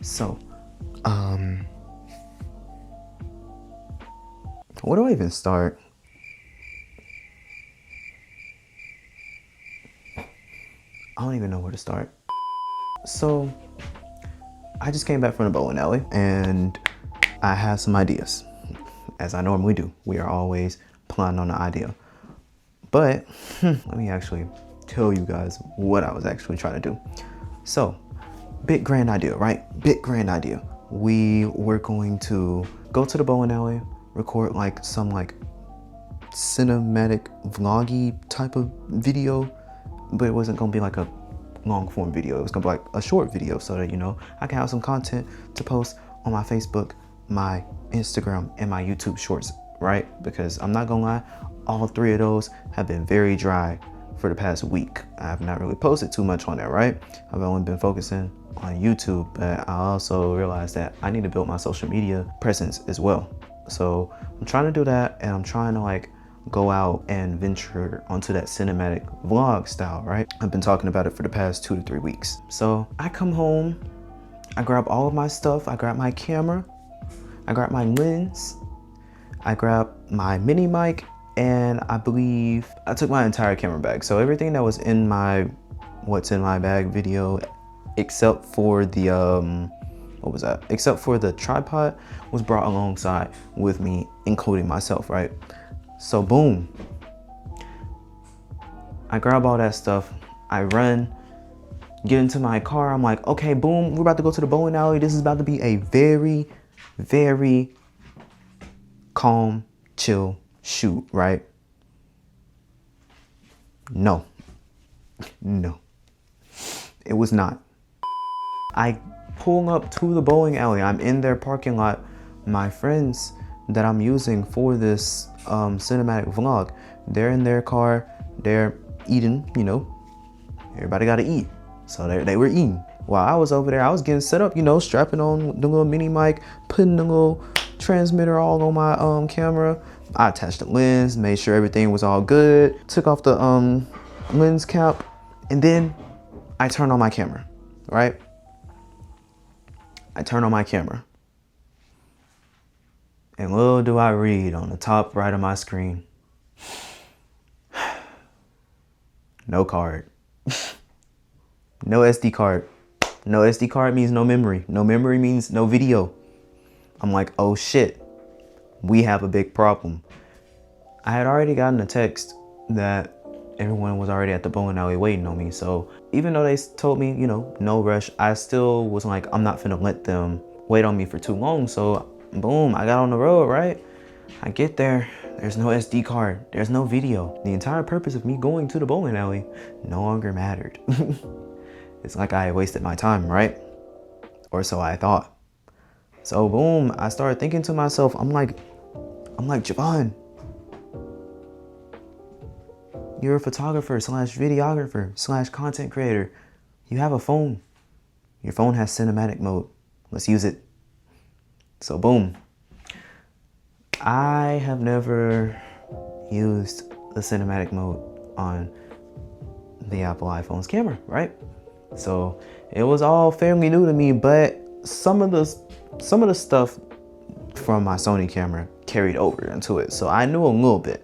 So, where do I even start? I don't even know where to start. So, I just came back from the bowling alley and I have some ideas, as I normally do. We are always planning on an idea. But let me actually tell you guys what I was actually trying to do. So, big grand idea, right? Big grand idea. We were going to go to the bowling alley, record like some like cinematic vloggy type of video, but it wasn't gonna be like a long form video. It was gonna be like a short video so that, you know, I can have some content to post on my Facebook, my Instagram, and my YouTube shorts, right? Because I'm not gonna lie, all three of those have been very dry for the past week. I have not really posted too much on there, right? I've only been focusing on YouTube, but I also realized that I need to build my social media presence as well. So I'm trying to do that, and I'm trying to like go out and venture onto that cinematic vlog style, right? I've been talking about it for the past 2 to 3 weeks. So I come home, I grab all of my stuff, I grab my camera, I grab my lens, I grab my mini mic, and I believe I took my entire camera bag. So everything that was in my what's in my bag video, except for the except for the tripod, was brought alongside with me, including myself, right? So boom, I grab all that stuff, I run, get into my car. I'm like, okay, boom, we're about to go to the bowling alley. This is about to be a very, very calm, chill shoot, right? No, it was not. I pull up to the bowling alley. I'm in their parking lot. My friends that I'm using for this cinematic vlog, they're in their car, they're eating, you know, everybody gotta eat. So they were eating. While I was over there, I was getting set up, you know, strapping on the little mini mic, putting the little transmitter all on my camera. I attached the lens, made sure everything was all good, took off the lens cap, and then I turned on my camera, right? I turn on my camera. And little do I read on the top right of my screen, no card, no SD card. No SD card means no memory. No memory means no video. I'm like, oh shit, we have a big problem. I had already gotten a text that everyone was already at the bowling alley waiting on me. So even though they told me, you know, no rush, I still was like, I'm not finna let them wait on me for too long. So boom, I got on the road, right? I get there, there's no SD card, there's no video. The entire purpose of me going to the bowling alley no longer mattered. It's like I wasted my time, right? Or so I thought. So boom, I started thinking to myself, I'm like, Javon, you're a photographer slash videographer slash content creator. You have a phone. Your phone has cinematic mode. Let's use it. So boom. I have never used the cinematic mode on the Apple iPhone's camera, right? So it was all fairly new to me, but some of the stuff from my Sony camera carried over into it. So I knew a little bit.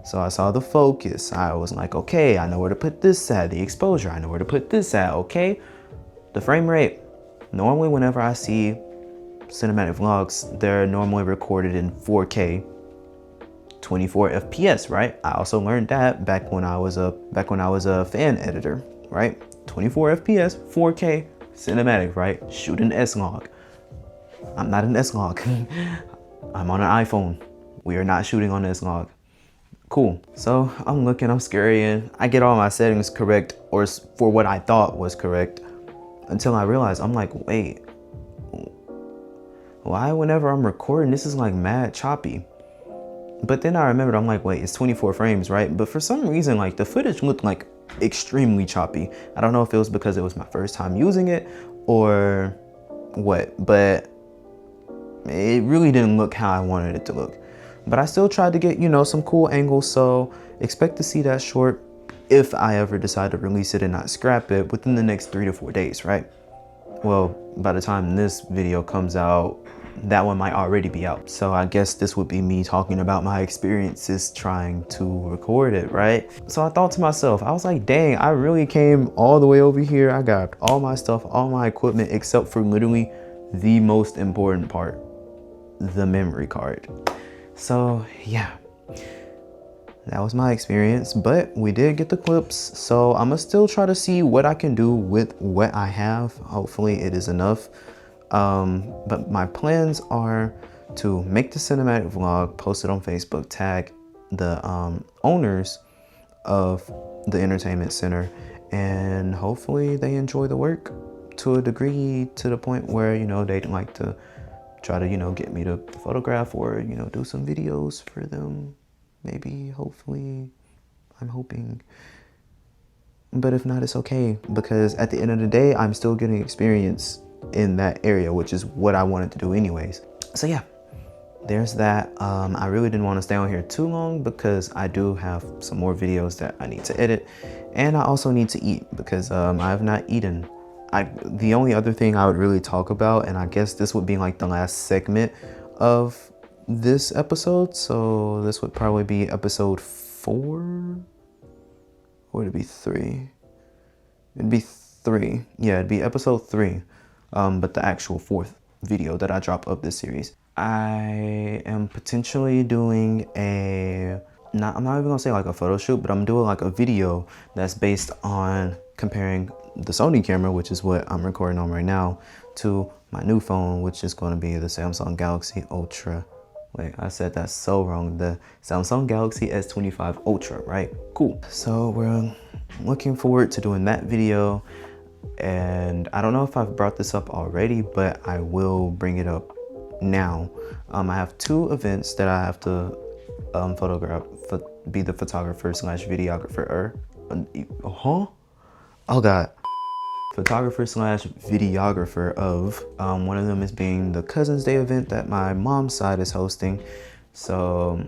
So I saw the focus. I was like, okay, I know where to put this at. The exposure, I know where to put this at, okay? The frame rate. Normally whenever I see cinematic vlogs, they're normally recorded in 4K, 24 FPS, right? I also learned that back when I was a fan editor, right? 24 FPS, 4K, cinematic, right? Shoot an S-Log. I'm not an S-Log. I'm on an iPhone. We are not shooting on S-Log. Cool. So I'm looking, I'm scurrying. I get all my settings correct, or for what I thought was correct, until I realized, I'm like, wait, why whenever I'm recording, this is like mad choppy? But then I remembered, I'm like, wait, it's 24 frames, right? But for some reason, like the footage looked like extremely choppy. I don't know if it was because it was my first time using it or what, but it really didn't look how I wanted it to look. But I still tried to get, you know, some cool angles. So expect to see that short, if I ever decide to release it and not scrap it, within the next 3 to 4 days, right? Well, by the time this video comes out, that one might already be out. So I guess this would be me talking about my experiences trying to record it, right? So I thought to myself, I was like, dang, I really came all the way over here. I got all my stuff, all my equipment, except for literally the most important part, the memory card. So yeah, that was my experience, but we did get the clips. So I'm gonna still try to see what I can do with what I have. Hopefully it is enough. But my plans are to make the cinematic vlog, post it on Facebook, tag the owners of the entertainment center, and hopefully they enjoy the work to a degree, to the point where, you know, they'd like to try to, you know, get me to photograph or, you know, do some videos for them. Maybe, hopefully, I'm hoping. But if not, it's okay, because at the end of the day, I'm still getting experience in that area, which is what I wanted to do anyways. So yeah, there's that. I really didn't want to stay on here too long because I do have some more videos that I need to edit, and I also need to eat because I have not eaten. The only other thing I would really talk about, and I guess this would be like the last segment of this episode, so this would probably be episode 4, or would it be 3? It'd be 3. Yeah, it'd be episode 3. But the actual 4th video that I drop of this series. I am potentially doing I'm not even gonna say like a photo shoot, but I'm doing like a video that's based on comparing the Sony camera, which is what I'm recording on right now, to my new phone, which is going to be the Samsung Galaxy Ultra. Wait, I said that so wrong. The Samsung Galaxy S25 Ultra, right? Cool. So we're looking forward to doing that video. And I don't know if I've brought this up already, but I will bring it up now. I have 2 events that I have to be the photographer slash videographer. Oh God. Photographer slash videographer of. One of them is being the Cousin's Day event that my mom's side is hosting. So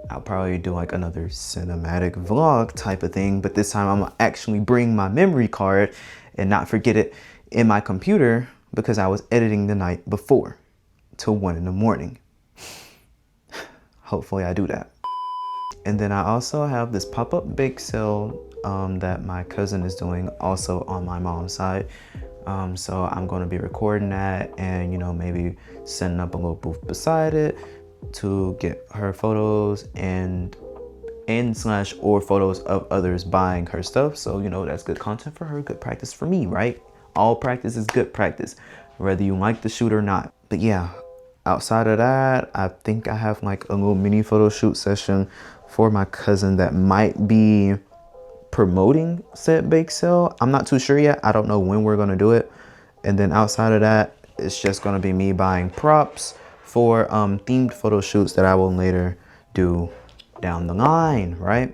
I'll probably do like another cinematic vlog type of thing, but this time I'm gonna actually bring my memory card and not forget it in my computer because I was editing the night before till 1 in the morning. Hopefully I do that. And then I also have this pop-up bake sale that my cousin is doing also on my mom's side. So I'm going to be recording that and, you know, maybe setting up a little booth beside it to get her photos and slash or photos of others buying her stuff. So, you know, that's good content for her, good practice for me, right? All practice is good practice, whether you like the shoot or not. But yeah, outside of that, I think I have like a little mini photo shoot session for my cousin that might be promoting said bake sale. I'm not too sure yet. I don't know when we're gonna do it. And then outside of that, it's just gonna be me buying props for themed photo shoots that I will later do down the line, right?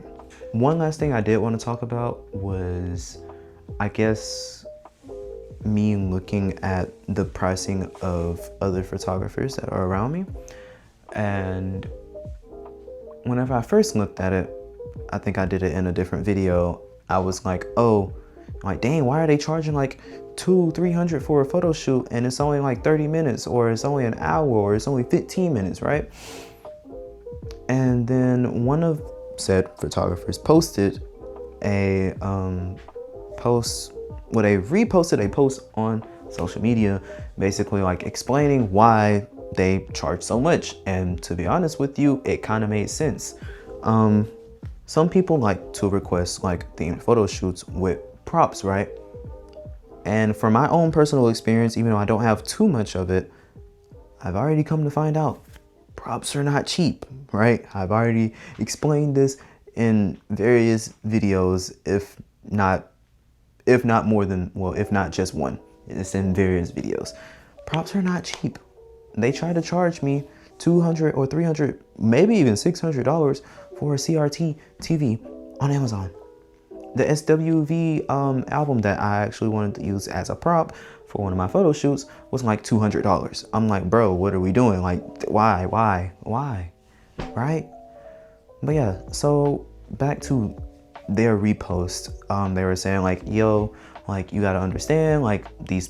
One last thing I did want to talk about was, I guess, me looking at the pricing of other photographers that are around me. And whenever I first looked at it, I think I did it in a different video, I was like, oh, like, dang, why are they charging like $200-300 for a photo shoot and it's only like 30 minutes or it's only an hour or it's only 15 minutes, right? And then one of said photographers posted a post, well, they reposted a post on social media, basically like explaining why they charge so much. And to be honest with you, it kind of made sense. Some people like to request like themed photo shoots with props, right? And from my own personal experience, even though I don't have too much of it, I've already come to find out props are not cheap, right? I've already explained this in various videos, if not more than, well, if not just one. It's in various videos. Props are not cheap. They try to charge me $200 or $300, maybe even $600 for a CRT TV on Amazon. The SWV album that I actually wanted to use as a prop for one of my photo shoots was like $200. I'm like, bro, what are we doing? Like, why, right? But yeah, so back to their repost. They were saying like, yo, like, you gotta understand, like, these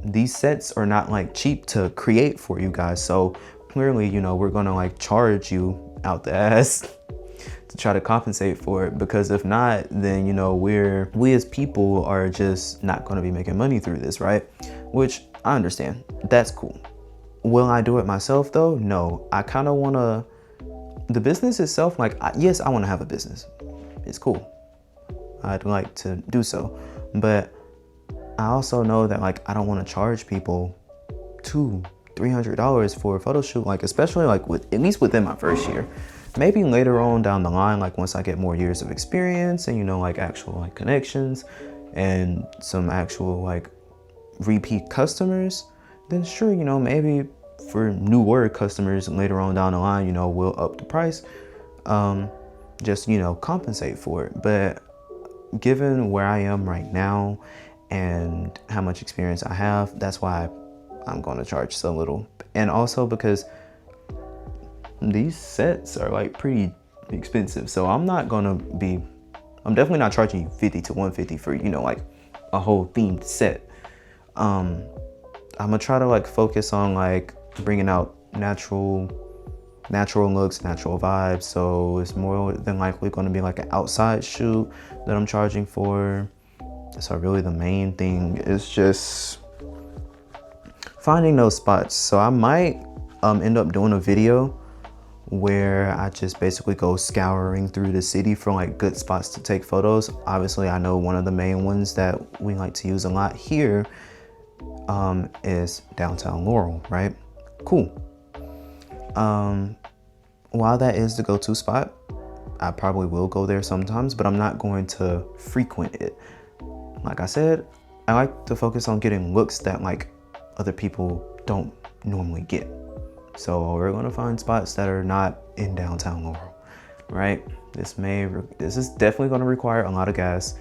these sets are not like cheap to create for you guys. So clearly, you know, we're gonna like charge you out the ass to try to compensate for it, because if not, then, you know, we as people are just not gonna be making money through this, right? Which I understand, that's cool. Will I do it myself though? No, I kind of wanna, the business itself, like, yes, I wanna have a business. It's cool. I'd like to do so. But I also know that like, I don't wanna charge people $200-300 for a photo shoot, like especially like with, at least within my first year. Maybe later on down the line, like once I get more years of experience and, you know, like actual like connections and some actual like repeat customers, then sure, you know, maybe for newer customers later on down the line, you know, we'll up the price, just, you know, compensate for it. But given where I am right now and how much experience I have, that's why I'm going to charge so little. And also because these sets are like pretty expensive, so I'm definitely not charging you $50 to $150 for, you know, like a whole themed set. I'm gonna try to like focus on like bringing out natural looks, natural vibes. So it's more than likely going to be like an outside shoot that I'm charging for. So really the main thing is just finding those spots. So I might end up doing a video where I just basically go scouring through the city for like good spots to take photos. Obviously, I know one of the main ones that we like to use a lot here is downtown Laurel, right? Cool. While that is the go-to spot, I probably will go there sometimes, but I'm not going to frequent it. Like I said, I like to focus on getting looks that like other people don't normally get. So we're gonna find spots that are not in downtown Laurel, right? This is definitely gonna require a lot of gas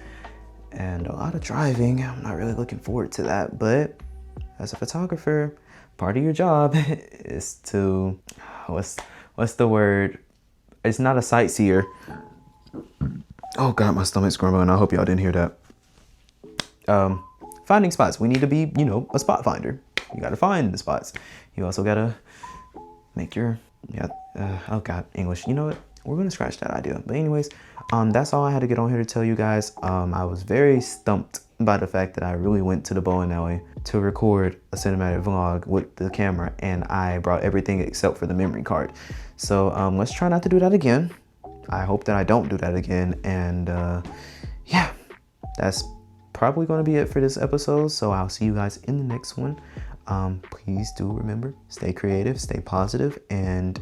and a lot of driving. I'm not really looking forward to that, but as a photographer, part of your job is to, what's the word? It's not a sightseer. Oh God, my stomach's grumbling. I hope y'all didn't hear that. Finding spots. We need to be, you know, a spot finder. You gotta find the spots. You also gotta make your, oh God, English. You know what? We're gonna scratch that idea. But anyways, that's all I had to get on here to tell you guys. I was very stumped by the fact that I really went to the bowling alley to record a cinematic vlog with the camera, and I brought everything except for the memory card. So let's try not to do that again. I hope that I don't do that again. And yeah, that's probably gonna be it for this episode. So I'll see you guys in the next one. Please do remember, stay creative, stay positive, and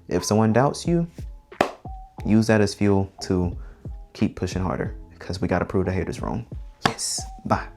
if someone doubts you, use that as fuel to keep pushing harder, because we got to prove the haters wrong. Yes, bye.